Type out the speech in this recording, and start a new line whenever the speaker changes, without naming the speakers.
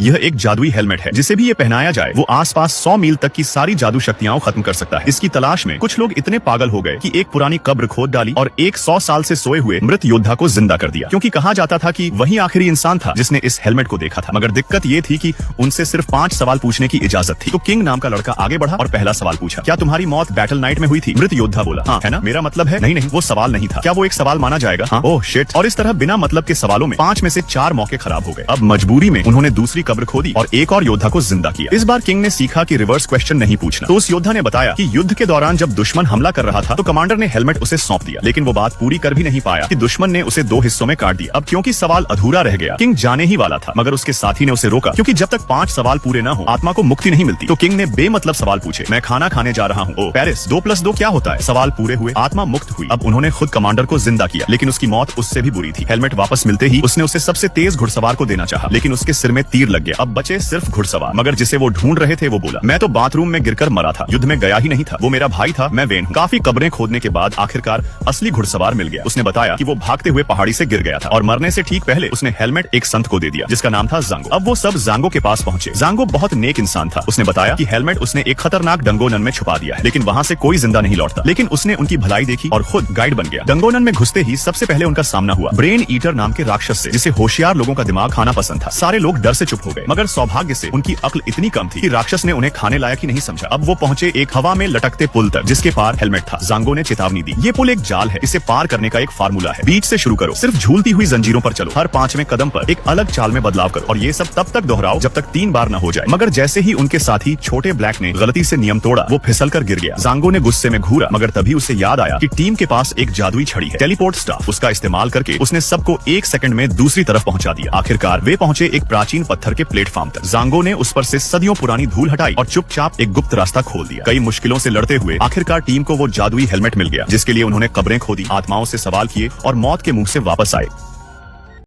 यह एक जादुई हेलमेट है जिसे भी ये पहनाया जाए वो आसपास 100 मील तक की सारी जादू शक्तियां खत्म कर सकता है। इसकी तलाश में कुछ लोग इतने पागल हो गए कि एक पुरानी कब्र खोद डाली और एक 100 साल से सोए हुए मृत योद्धा को जिंदा कर दिया, क्योंकि कहा जाता था कि वही आखिरी इंसान था जिसने इस हेलमेट को देखा था। मगर दिक्कत ये थी कि उनसे सिर्फ 5 सवाल पूछने की इजाजत थी। तो किंग नाम का लड़का आगे बढ़ा और पहला सवाल पूछा, क्या तुम्हारी मौत बैटल नाइट में हुई थी? मृत योद्धा बोला, हाँ है ना। मेरा मतलब है नहीं वो सवाल नहीं था। क्या वो एक सवाल माना जाएगा? हाँ। Oh shit. और इस तरह बिना मतलब के सवालों में 5 में से 4 मौके खराब हो गए। अब मजबूरी में उन्होंने दूसरी कब्र खोदी और एक और योद्धा को जिंदा किया। इस बार किंग ने सीखा कि रिवर्स क्वेश्चन नहीं पूछना। तो उस योद्धा ने बताया कि युद्ध के दौरान जब दुश्मन हमला कर रहा था तो कमांडर ने हेलमेट उसे सौंप दिया, लेकिन वो बात पूरी कर भी नहीं पाया कि दुश्मन ने उसे 2 हिस्सों में काट दिया। अब क्योंकि सवाल अधूरा रह गया, किंग जाने ही वाला था, मगर उसके साथी ने उसे रोका, क्योंकि जब तक 5 सवाल पूरे न हो आत्मा को मुक्ति नहीं मिलती। तो किंग ने बेमतलब सवाल पूछे, मैं खाना खाने जा रहा हूँ, ओ पेरिस 2+2 क्या होता है? सवाल पूरे हुए, आत्मा मुक्त हुई। अब उन्होंने खुद कमांडर को जिंदा किया, लेकिन उसकी मौत उससे भी बुरी थी। हेलमेट वापस मिलते ही उसने उसे सबसे तेज घुड़सवार को देना चाहा, लेकिन उसके सिर में तीर लग गया। अब बचे सिर्फ घुड़सवार, मगर जिसे वो ढूंढ रहे थे वो बोला, मैं तो बाथरूम में गिरकर मरा था, युद्ध में गया ही नहीं था, वो मेरा भाई था, मैं वेन हूँ। काफी कब्रें खोदने के बाद आखिरकार असली घुड़सवार मिल गया। उसने बताया कि वो भागते हुए पहाड़ी से गिर गया था और मरने से ठीक पहले उसने हेलमेट एक संत को दे दिया जिसका नाम था जांगो। अब वो सब जांगो के पास पहुंचे। जांगो बहुत नेक इंसान था। उसने बताया कि हेलमेट उसने एक खतरनाक डंगोनन में छुपा दिया है, लेकिन वहाँ से कोई जिंदा नहीं लौटता। लेकिन उसने उनकी भलाई देखी और खुद गाइड बन गया। डंगोनन में घुसते ही सबसे पहले उनका सामना हुआ ब्रेन ईटर नाम के राक्षस से, जिसे होशियार लोगों का दिमाग खाना पसंद था। सारे लोग डर से चुप हो गए, मगर सौभाग्य से उनकी अक्ल इतनी कम थी कि राक्षस ने उन्हें खाने लायक ही नहीं समझा। अब वो पहुंचे एक हवा में लटकते पुल तक जिसके पार हेलमेट था। जांगो ने चेतावनी दी, ये पुल एक जाल है, इसे पार करने का एक फार्मूला है, बीच से शुरू करो, सिर्फ झूलती हुई जंजीरों पर चलो, हर 5वें कदम पर एक अलग चाल में बदलाव करो और ये सब तब तक दोहराओ जब तक 3 बार न हो जाए। मगर जैसे ही उनके साथी छोटे ब्लैक ने गलती से नियम तोड़ा, वो फिसल कर गिर गया। जांगो ने गुस्से में घूरा, मगर तभी उसे याद आया कि टीम के पास एक जादुई छड़ी है, टेलीपोर्ट स्टाफ। उसका इस्तेमाल करके उसने सबको 1 सेकंड में दूसरी तरफ पहुंचा दिया। आखिरकार वे पहुंचे एक प्राचीन पत्थर के प्लेटफॉर्म तक। जांगो ने उस पर से सदियों पुरानी धूल हटाई और चुपचाप एक गुप्त रास्ता खोल दिया। कई मुश्किलों से लड़ते हुए आखिरकार टीम को वो जादुई हेलमेट मिल गया, जिसके लिए उन्होंने कब्रें खोदी, आत्माओं से सवाल किए और मौत के मुंह से वापस आए।